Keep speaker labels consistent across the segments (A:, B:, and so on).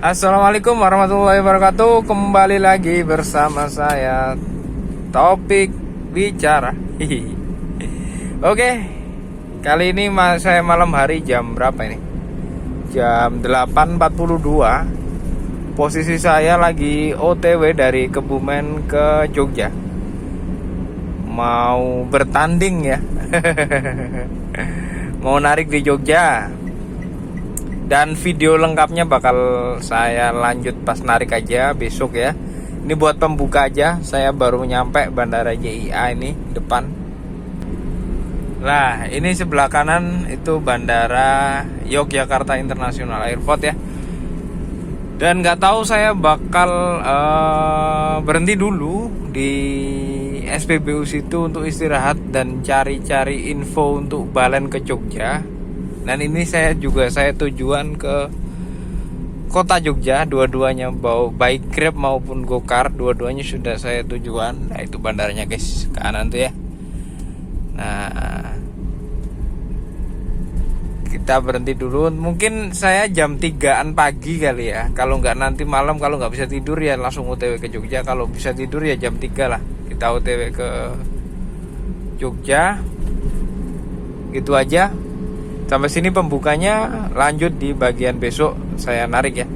A: Assalamualaikum warahmatullahi wabarakatuh. Kembali lagi bersama saya Topik Bicara. Oke, kali ini saya malam hari jam berapa ini? Jam 8.42. Posisi saya lagi OTW dari Kebumen ke Jogja. Mau bertanding ya. Mau narik di Jogja. Dan video lengkapnya bakal saya lanjut pas narik aja besok ya. Ini buat pembuka aja. Saya baru nyampe Bandara JIA ini depan. Nah, ini sebelah kanan itu Bandara Yogyakarta International Airport ya. Dan nggak tahu saya bakal berhenti dulu di SPBU situ untuk istirahat dan cari-cari info untuk balen ke Jogja. Dan ini saya tujuan ke kota Jogja, dua-duanya baik Grab maupun Gokar, dua-duanya sudah saya tujuan. Nah, itu bandaranya guys, kanan tuh ya. Nah, kita berhenti dulu. Mungkin saya jam 3-an pagi kali ya. Kalau nggak nanti malam, kalau nggak bisa tidur ya langsung OTW ke Jogja. Kalau bisa tidur ya jam 3 lah. Kita OTW ke Jogja. Gitu aja. Sampai sini pembukanya, lanjut di bagian besok saya narik ya.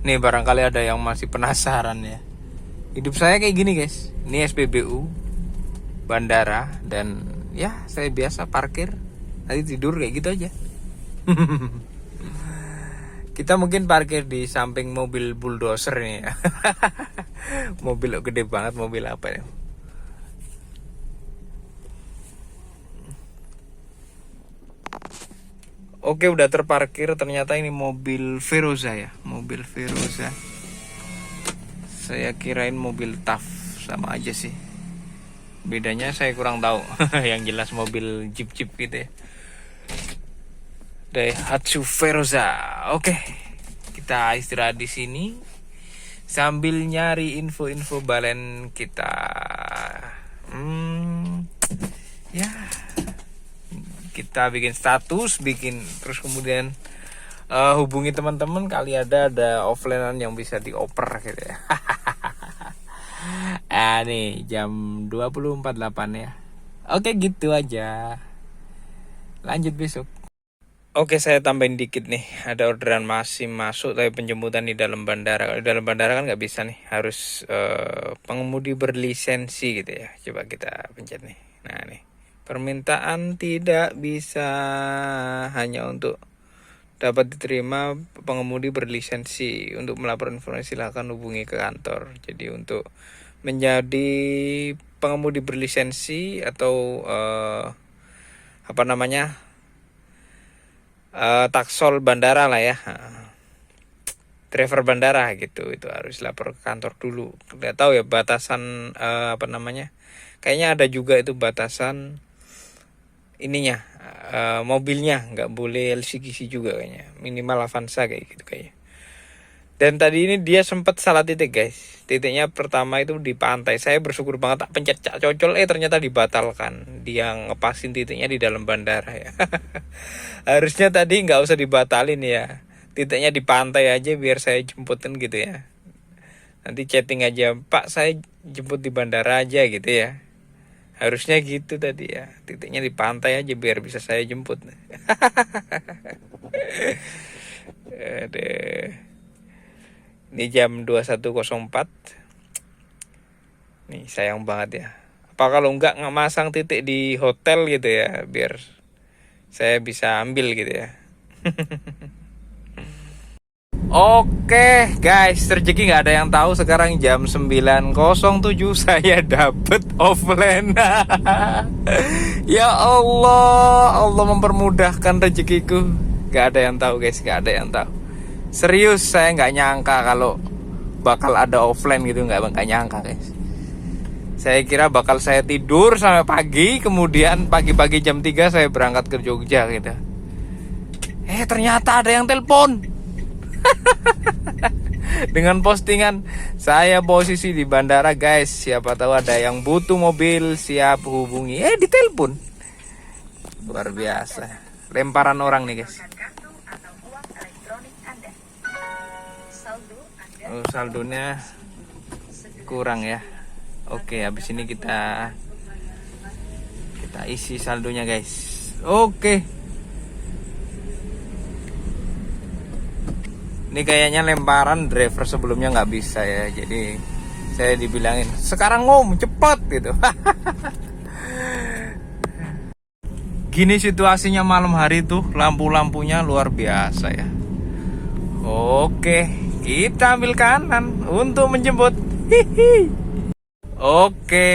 A: Nih barangkali ada yang masih penasaran ya. Hidup saya kayak gini guys. Ini SPBU bandara dan ya saya biasa parkir, nanti tidur kayak gitu aja. Kita mungkin parkir di samping mobil bulldozer nih ya. Mobil gede banget, mobil apa ya? Oke, udah terparkir. Ternyata ini mobil Veroza ya. Mobil Veroza. Saya kirain mobil TAF. Sama aja sih. Bedanya saya kurang tahu. Yang jelas mobil Jeep gitu ya. Daihatsu Veroza. Oke. Kita istirahat di sini sambil nyari info-info balen kita. Ya. Kita bikin status, terus kemudian hubungi teman-teman kali ada offline-an yang bisa dioper gitu ya. Nih jam 20.48 ya. Oke, gitu aja. Lanjut besok. Oke, saya tambahin dikit nih. Ada orderan masih masuk tapi penjemputan di dalam bandara. Kalau di dalam bandara kan nggak bisa nih, harus pengemudi berlisensi gitu ya. Coba kita pencet nih. Nah nih. Permintaan tidak bisa, hanya untuk dapat diterima pengemudi berlisensi. Untuk melapor informasi silakan hubungi ke kantor. Jadi untuk menjadi pengemudi berlisensi atau taksol bandara lah ya, driver bandara gitu, itu harus lapor ke kantor dulu. Nggak tahu ya batasan kayaknya ada juga itu batasan ininya, mobilnya nggak boleh LCGC juga kayaknya, minimal Avanza kayak gitu kayaknya. Dan tadi ini dia sempat salah titik guys. Titiknya pertama itu di pantai. Saya bersyukur banget tak pencet cak cocol, ternyata dibatalkan. Dia ngepasin titiknya di dalam bandara ya. Harusnya tadi nggak usah dibatalin ya. Titiknya di pantai aja biar saya jemputin gitu ya. Nanti chatting aja, Pak saya jemput di bandara aja gitu ya. Harusnya gitu tadi ya. Titiknya di pantai aja biar bisa saya jemput. Ini jam 21.04. Nih sayang banget ya. Apa kalau nggak masang titik di hotel gitu ya, biar saya bisa ambil gitu ya. Oke guys, rezeki nggak ada yang tahu. Sekarang jam 9.07 saya dapet offline. Ya Allah, Allah mempermudahkan rezekiku. Nggak ada yang tahu guys, nggak ada yang tahu. Serius, saya nggak nyangka kalau bakal ada offline gitu, nggak nyangka guys. Saya kira bakal saya tidur sampai pagi, kemudian pagi-pagi jam 3 saya berangkat ke Jogja gitu. Ternyata ada yang telepon. Dengan postingan saya posisi di bandara guys, siapa tahu ada yang butuh mobil, siap hubungi. Ditelepon. Luar biasa. Lemparan orang nih guys. Oh, saldonya kurang ya. Oke, habis ini kita isi saldonya guys. Oke. Ini kayaknya lemparan, driver sebelumnya nggak bisa ya. Jadi saya dibilangin sekarang cepat gitu. Gini situasinya malam hari tuh, lampu-lampunya luar biasa ya. Oke, kita ambil kanan untuk menjemput. Hihi. Oke,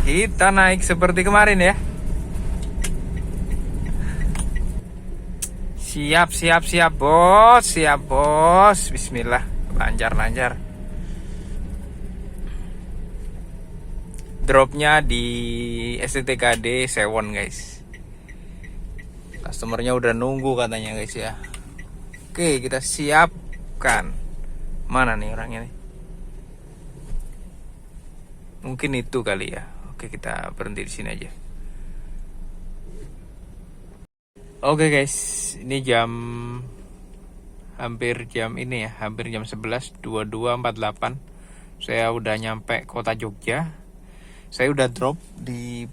A: kita naik seperti kemarin ya. Siap bos. Bismillah, lancar. Dropnya di STTKD Sewon guys. Customernya udah nunggu katanya guys ya. Oke, kita siapkan. Mana nih orangnya nih? Mungkin itu kali ya. Oke, kita berhenti di sini aja. Oke guys, ini hampir jam 11, 22.48. Saya udah nyampe kota Jogja. Saya udah drop di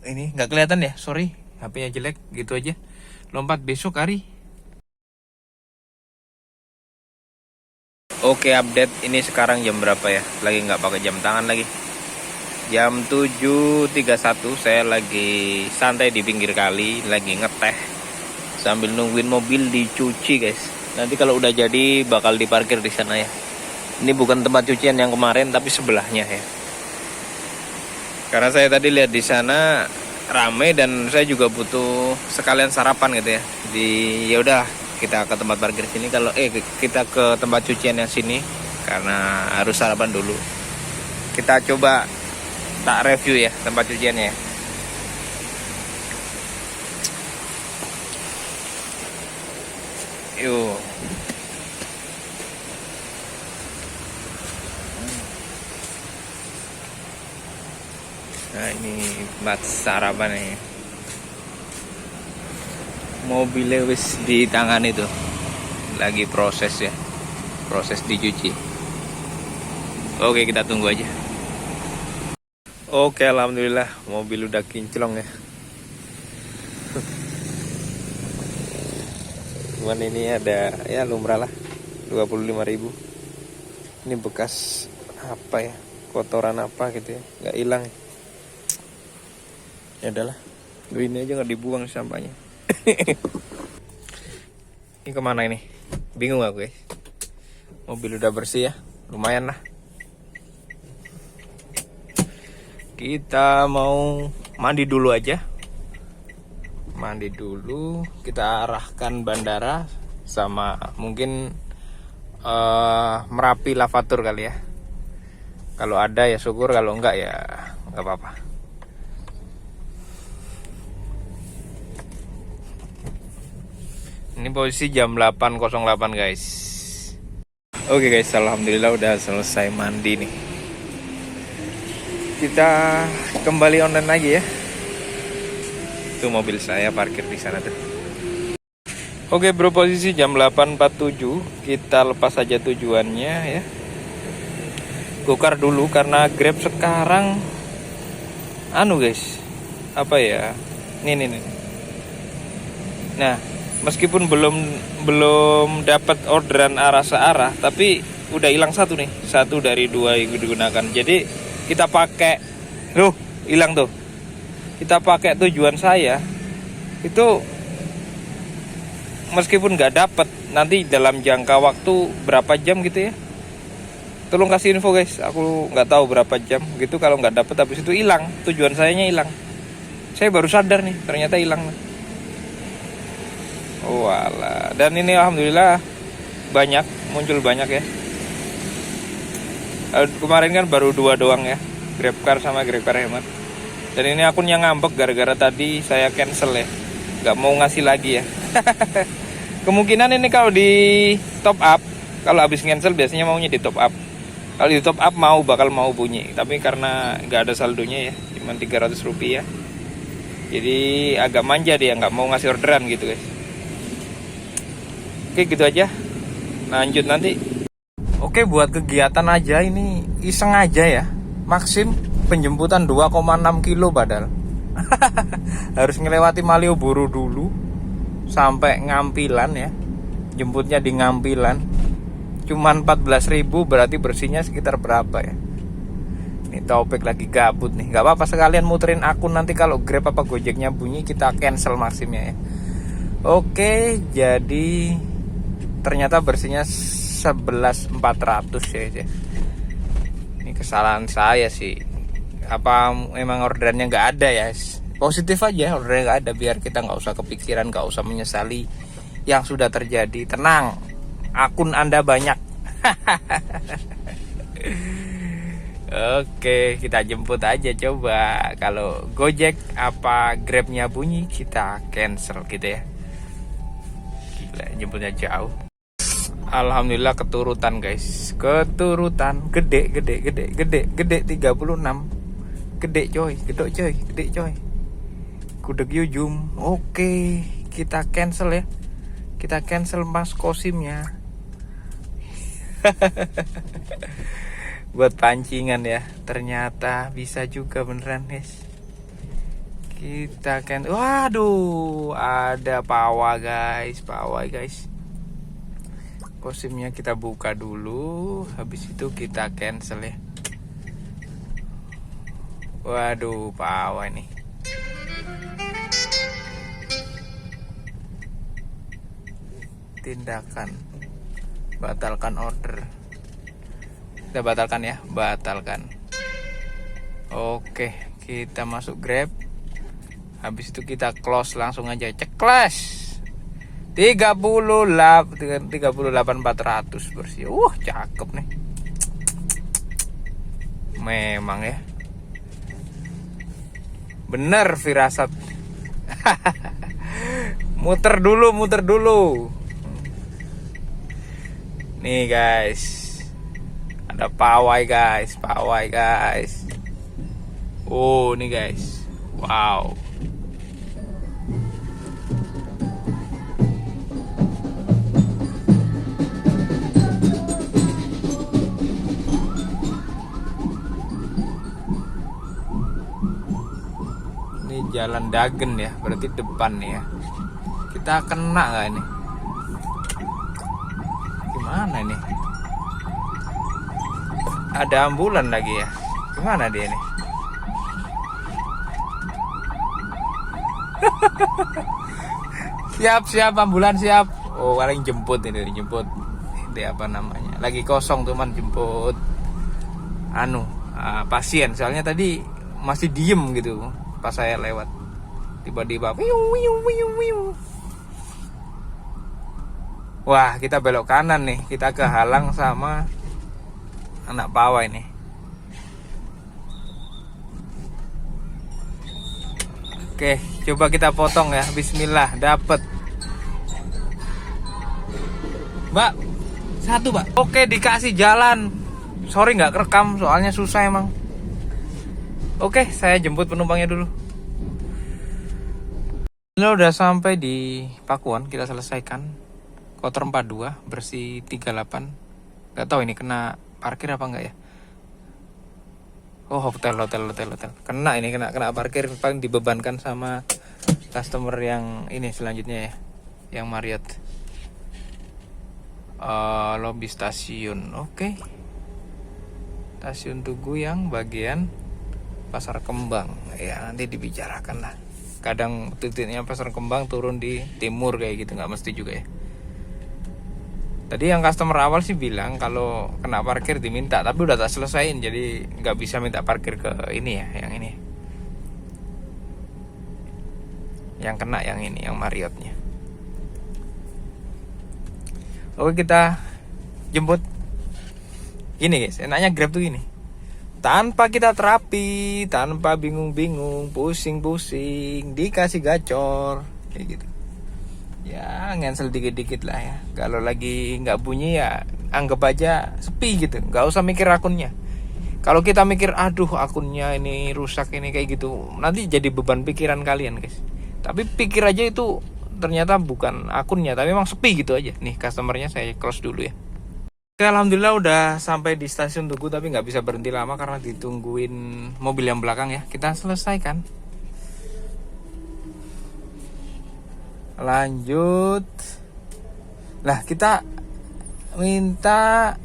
A: ini, nggak kelihatan ya, sorry, HP-nya jelek, gitu aja. Lompat besok hari. Oke, update ini sekarang jam berapa ya? Lagi nggak pakai jam tangan lagi. Jam 7.31, saya lagi santai di pinggir kali, lagi ngeteh sambil nungguin mobil dicuci guys. Nanti kalau udah jadi bakal diparkir di sana ya. Ini bukan tempat cucian yang kemarin, tapi sebelahnya ya. Karena saya tadi lihat di sana rame dan saya juga butuh sekalian sarapan gitu ya. Ya udah, kita ke tempat parkir sini. Kita ke tempat cucian yang sini karena harus sarapan dulu. Kita coba tak review ya tempat cuciannya ya. Yuk. Nah, ini buat sarapan nih. Mobilnya wis di tangan itu. Lagi proses ya. Proses dicuci. Oke, kita tunggu aja. Oke, alhamdulillah mobil udah kinclong ya. Cuman ini ada ya lumrah lah 25.000. Ini bekas apa ya, kotoran apa gitu ya, nggak hilang. Ya udahlah, ini aja nggak dibuang sampahnya. Ini kemana ini? Bingung aku guys. Mobil udah bersih ya, lumayan lah. Kita mau mandi dulu aja. Mandi dulu, kita arahkan bandara sama mungkin Merapi Lavatur kali ya. Kalau ada ya syukur, kalau enggak ya enggak apa-apa. Ini posisi jam 8.08 guys. Oke guys, alhamdulillah udah selesai mandi nih. Kita kembali online lagi ya. Itu mobil saya parkir di sana tuh. Oke bro, posisi jam 8.47. Kita lepas aja tujuannya ya. Gokar dulu karena Grab sekarang guys. Apa ya? Nih. Nah, meskipun belum dapat orderan arah searah, tapi udah hilang satu nih. Satu dari dua yang digunakan. Jadi kita pakai hilang tuh. Kita pakai tujuan saya itu meskipun nggak dapet, nanti dalam jangka waktu berapa jam gitu ya, tolong kasih info guys, aku nggak tahu berapa jam gitu. Kalau nggak dapet habis itu hilang, tujuan sayanya hilang. Saya baru sadar nih ternyata hilang. Walah, dan ini alhamdulillah muncul banyak ya. Kemarin kan baru 2 doang ya, GrabCar sama GrabCar Hemat. Dan ini akunnya ngambek gara-gara tadi saya cancel ya, nggak mau ngasih lagi ya. Kemungkinan ini kalau di top up, kalau habis cancel biasanya maunya di top up. Kalau di top up bakal mau bunyi, tapi karena nggak ada saldonya ya, cuma 300 rupiah. Jadi agak manja dia, nggak mau ngasih orderan gitu guys. Oke gitu aja, lanjut nanti. Oke, buat kegiatan aja ini iseng aja ya. Maxim penjemputan 2,6 kilo padahal. Harus ngelewati Malioboro dulu sampai Ngampilan ya. Jemputnya di Ngampilan. Cuman 14.000, berarti bersihnya sekitar berapa ya? Ini Taufik lagi gabut nih. Gak apa-apa, sekalian muterin akun, nanti kalau Grab apa Gojeknya bunyi kita cancel Maximnya ya. Oke, jadi ternyata bersihnya 11.400 ya. Ini kesalahan saya sih. Apa memang orderannya nggak ada ya? Positif aja orderannya nggak ada, biar kita nggak usah kepikiran, nggak usah menyesali yang sudah terjadi. Tenang, akun Anda banyak. Oke, kita jemput aja coba. Kalau Gojek apa Grabnya bunyi, kita cancel gitu ya. Gila, jemputnya jauh. Alhamdulillah keturutan guys. Keturutan gede 36. Gede coy, gede coy. Gudeg Yujum. Oke, kita cancel ya. Kita cancel Mas Kosimnya. Buat pancingan ya, ternyata bisa juga beneran guys. Kita kan, waduh, ada pawai guys. Kosimnya kita buka dulu, habis itu kita cancel ya. Waduh, pawai nih. Tindakan batalkan order. Kita batalkan ya, batalkan. Oke, kita masuk Grab. Habis itu kita close langsung aja, ceklas. 38.400 bersih. Cakep nih. Memang ya. Bener firasat. Muter dulu. Nih guys. Ada pawai guys. Oh, nih guys. Wow. Ini jalan Dagen ya, berarti depan nih ya. Kita kena nggak ini? Gimana ini? Ada ambulan lagi ya. Gimana dia nih? Siap ambulan siap. Oh, paling jemput ini, dijemput. Ini apa namanya? Lagi kosong teman, jemput pasien. Soalnya tadi masih diem gitu pas saya lewat. Tiba-tiba wah, kita belok kanan nih. Kita kehalang sama anak pawai nih. Oke, coba kita potong ya. Bismillah, dapet. Mbak, satu Mbak. Oke, dikasih jalan. Sorry nggak kerekam, soalnya susah emang. Oke, saya jemput penumpangnya dulu. Ini udah sampai di Pakuan, kita selesaikan. Kotor 42, bersih 38. Gak tahu ini kena parkir apa enggak ya? Oh, hotel. Kena parkir, paling dibebankan sama customer yang ini selanjutnya ya, yang Marriott. Lobby stasiun. Oke. Stasiun Tugu yang bagian Pasar Kembang. Ya, nanti dibicarakan lah. Kadang titiknya Pasar Kembang turun di timur kayak gitu, nggak mesti juga ya. Tadi yang customer awal sih bilang kalau kena parkir diminta, tapi udah tak selesaiin, jadi nggak bisa minta parkir ke ini ya, yang ini. Yang kena yang ini, yang Marriottnya. Oke, kita jemput. Gini guys, enaknya Grab tuh gini. Tanpa kita terapi, tanpa bingung-bingung, pusing-pusing, dikasih gacor kayak gitu. Ya ngensel dikit-dikit lah ya. Kalau lagi nggak bunyi ya anggap aja sepi gitu, nggak usah mikir akunnya. Kalau kita mikir aduh akunnya ini rusak ini kayak gitu, nanti jadi beban pikiran kalian guys. Tapi pikir aja itu ternyata bukan akunnya, tapi memang sepi gitu aja. Nih customernya saya close dulu ya. Oke, alhamdulillah udah sampai di stasiun Tugu, tapi nggak bisa berhenti lama karena ditungguin mobil yang belakang ya. Kita selesaikan. Lanjut. Lah, kita minta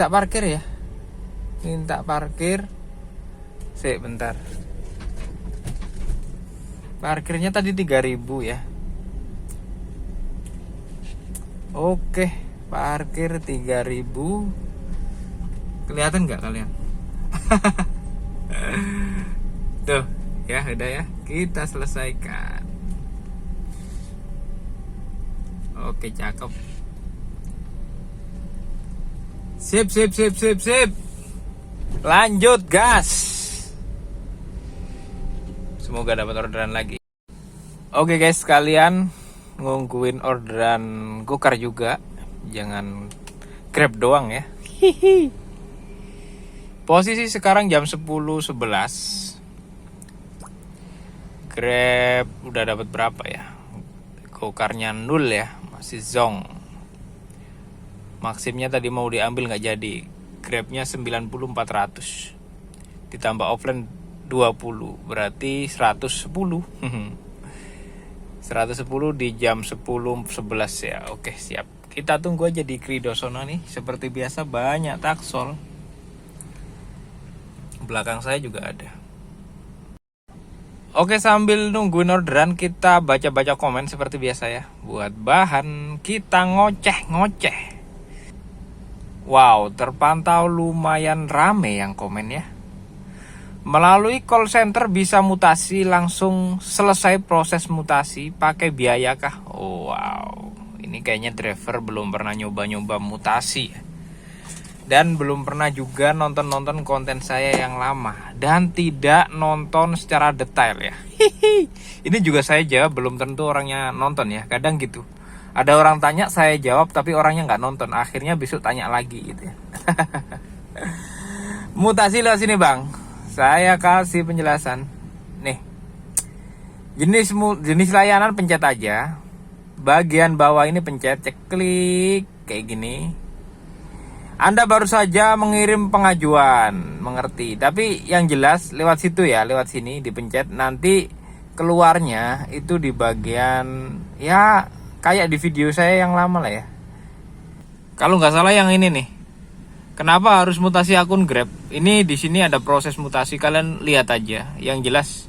A: parkir ya. Minta parkir. Sik, bentar. Parkirnya tadi 3.000 ya. Oke. Parkir 3.000. Kelihatan nggak kalian? Tuh ya, udah ya, kita selesaikan. Oke, cakep. Sip. Lanjut gas. Semoga dapat orderan lagi. Oke guys, kalian ngungguin orderan Gokar juga. Jangan Grab doang ya. Posisi sekarang jam 10.11. Grab udah dapat berapa ya? Gokarnya 0 ya, masih zong. Maksimnya tadi mau diambil nggak jadi. Grabnya 90.400. Ditambah offline 20, berarti 110. 110 di jam 10.11 ya. Oke, siap. Kita tunggu aja di Kridosono nih. Seperti biasa banyak taksol. Belakang saya juga ada. Oke, sambil nungguin orderan kita baca-baca komen seperti biasa ya. Buat bahan kita ngoceh-ngoceh. Wow, terpantau lumayan rame yang komen ya. Melalui call center bisa mutasi langsung selesai proses mutasi pakai biaya kah? Oh, wow. Ini kayaknya driver belum pernah nyoba-nyoba mutasi. Dan belum pernah juga nonton-nonton konten saya yang lama. Dan tidak nonton secara detail ya. Ini juga saya jawab, belum tentu orangnya nonton ya. Kadang gitu. Ada orang tanya, saya jawab, tapi orangnya nggak nonton. Akhirnya besok tanya lagi gitu ya. Mutasi lewat sini bang. Saya kasih penjelasan. Nih. Jenis layanan pencet aja. Bagian bawah ini pencet, cek klik kayak gini. Anda baru saja mengirim pengajuan, mengerti. Tapi yang jelas lewat situ ya, lewat sini dipencet. Nanti keluarnya itu di bagian ya kayak di video saya yang lama lah ya. Kalau nggak salah yang ini nih. Kenapa harus mutasi akun Grab? Ini di sini ada proses mutasi, kalian lihat aja. Yang jelas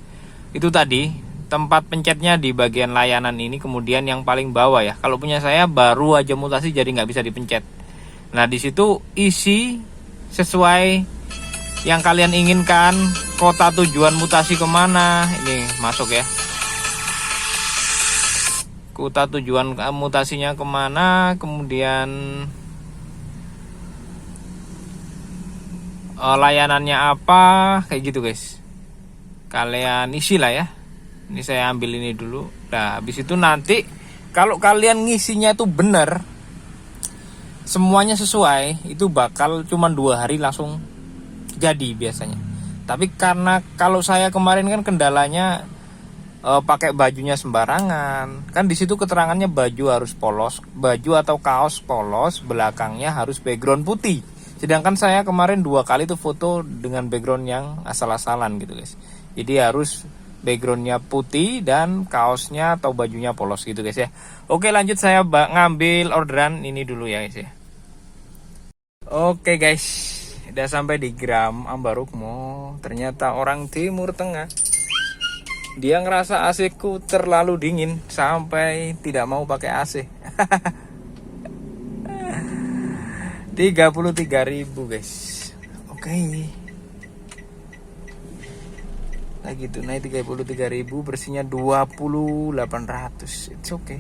A: itu tadi. Tempat pencetnya di bagian layanan ini, kemudian yang paling bawah ya. Kalau punya saya baru aja mutasi jadi nggak bisa dipencet. Nah di situ isi sesuai yang kalian inginkan, kota tujuan mutasi kemana, ini masuk ya. Kota tujuan mutasinya kemana, kemudian layanannya apa, kayak gitu guys. Kalian isi lah ya. Ini saya ambil ini dulu. Nah, habis itu nanti kalau kalian ngisinya itu benar, semuanya sesuai, itu bakal cuma 2 hari langsung jadi biasanya. Tapi karena kalau saya kemarin kan kendalanya pakai bajunya sembarangan. Kan di situ keterangannya baju harus polos, baju atau kaos polos, belakangnya harus background putih. Sedangkan saya kemarin 2 kali tuh foto dengan background yang asal-asalan gitu guys. Jadi harus backgroundnya putih dan kaosnya atau bajunya polos gitu guys ya. Oke, lanjut saya ngambil orderan ini dulu ya guys ya. Oke guys, udah sampai di Gram Ambarukmo. Ternyata orang Timur Tengah. Dia ngerasa AC ku terlalu dingin sampai tidak mau pakai AC. 33.000 guys. Oke. Nah gitu, naik 33.000, bersihnya 20.800. It's okay.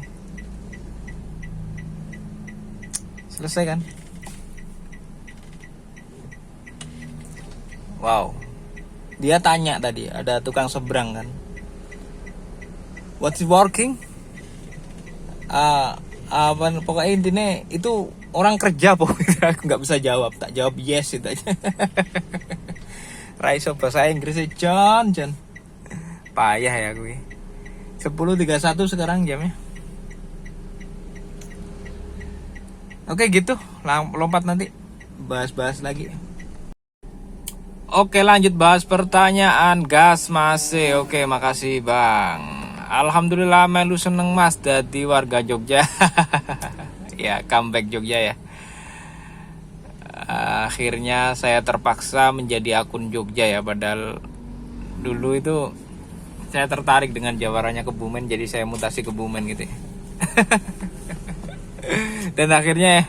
A: Selesai kan? Wow. Dia tanya tadi, ada tukang seberang kan. What's working? Pokoknya intinya itu orang kerja pokoknya. Aku nggak bisa jawab, tak jawab yes itu aja. Raiso bahasa Inggrisnya John. Payah ya gue. 10.31 sekarang jamnya. Oke gitu, lompat nanti bahas-bahas lagi. Oke lanjut bahas pertanyaan gas masih. Oke makasih bang. Alhamdulillah melu seneng mas dadi warga Jogja. Ya comeback Jogja ya. Akhirnya saya terpaksa menjadi akun Jogja ya. Padahal dulu itu saya tertarik dengan jawarannya Kebumen, jadi saya mutasi Kebumen gitu ya. Dan akhirnya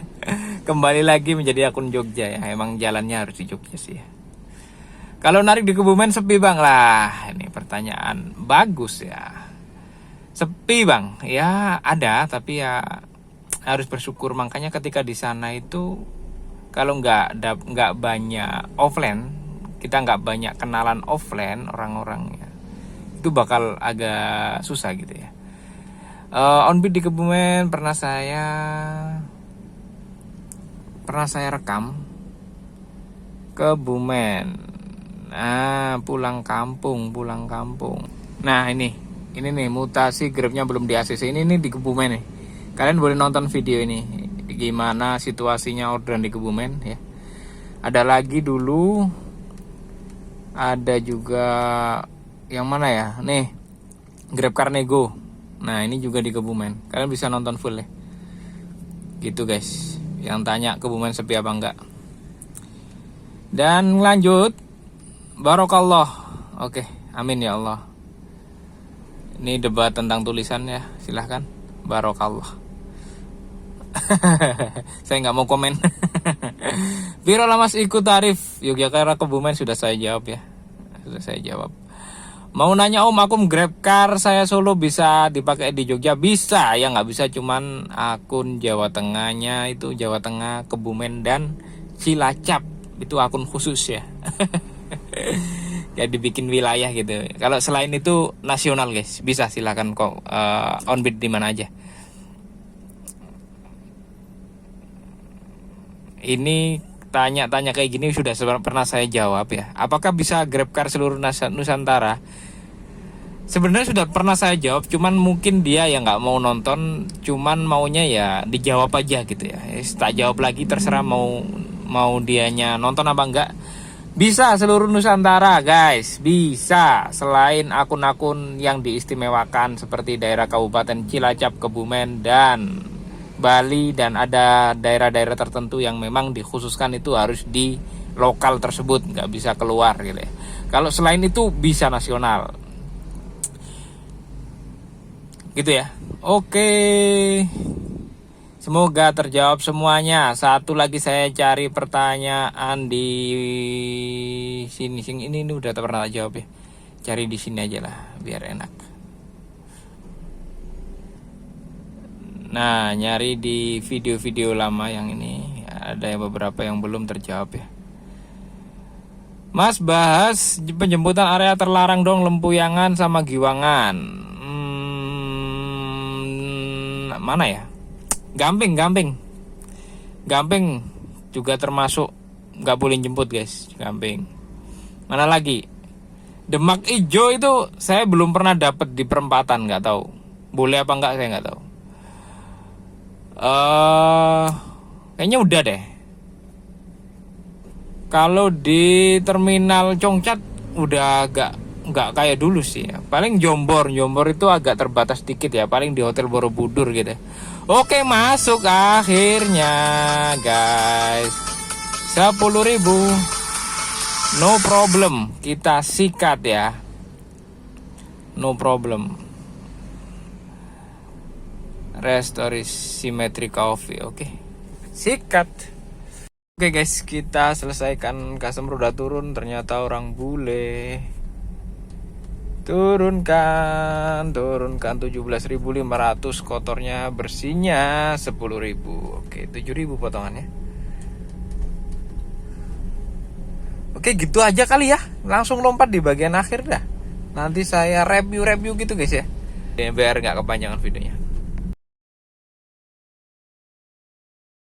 A: kembali lagi menjadi akun Jogja ya. Emang jalannya harus di Jogja sih ya. Kalau narik di Kebumen sepi bang lah. Ini pertanyaan bagus ya. Sepi bang, ya ada tapi ya harus bersyukur. Makanya ketika di sana itu kalau nggak banyak offline, kita nggak banyak kenalan offline orang-orangnya, itu bakal agak susah gitu ya. Onbeat di Kebumen pernah saya rekam Kebumen. Nah, pulang kampung. Nah, ini nih mutasi Grabnya belum di ACC. Ini di Kebumen nih. Kalian boleh nonton video ini gimana situasinya orderan di Kebumen ya. Ada lagi dulu, ada juga yang mana ya? Nih, Grab Carnego. Nah, ini juga di Kebumen. Kalian bisa nonton full ya. Gitu guys. Yang tanya Kebumen sepi apa enggak. Dan lanjut. Barokallah. Oke, amin ya Allah. Ini debat tentang tulisan ya, silahkan. Barokallah. Saya nggak mau komen. Biro Lamas ikut tarif Yogyakarta Kebumen sudah saya jawab ya. Sudah saya jawab. Mau nanya om, akun GrabCar saya Solo bisa dipakai di Jogja? Bisa, ya nggak bisa cuman akun Jawa Tengahnya itu Jawa Tengah, Kebumen dan Cilacap. Itu akun khusus ya. Ya dibikin wilayah gitu. Kalau selain itu nasional guys, bisa silakan kok onbeat di mana aja. Ini tanya-tanya kayak gini sudah pernah saya jawab ya. Apakah bisa GrabCar seluruh Nusantara? Sebenarnya sudah pernah saya jawab, cuman mungkin dia yang nggak mau nonton, cuman maunya ya dijawab aja gitu ya. Tak jawab lagi, terserah mau dianya nonton apa enggak. Bisa seluruh Nusantara guys, bisa. Selain akun-akun yang diistimewakan seperti daerah Kabupaten Cilacap, Kebumen, dan Bali. Dan ada daerah-daerah tertentu yang memang dikhususkan itu harus di lokal tersebut, nggak bisa keluar gitu ya. Kalau selain itu bisa nasional. Gitu ya. Oke. Semoga terjawab semuanya. Satu lagi saya cari pertanyaan di sini. Ini udah pernah jawab ya. Cari di sini aja lah biar enak. Nah, nyari di video-video lama yang ini. Ada beberapa yang belum terjawab ya. Mas bahas penjemputan area terlarang dong, Lempuyangan sama Giwangan. Mana ya? Gamping juga termasuk nggak boleh jemput guys. Gamping. Mana lagi? Demak Ijo itu saya belum pernah dapat di perempatan, nggak tahu boleh apa nggak, saya nggak tahu. Kayaknya udah deh. Kalau di terminal Congcat udah nggak kayak dulu sih ya. Paling Jombor itu agak terbatas dikit ya, paling di Hotel Borobudur gitu. Oke, masuk akhirnya guys. 10.000. No problem, kita sikat ya. No problem. Restoris Symmetry Coffee, oke. Sikat. Oke guys, kita selesaikan. Customer udah turun, ternyata orang bule. Turunkan 17.500, kotornya, bersihnya 10.000. Oke, 7.000 potongannya. Oke, gitu aja kali ya. Langsung lompat di bagian akhir dah. Nanti saya review gitu guys ya. Biar nggak kepanjangan videonya.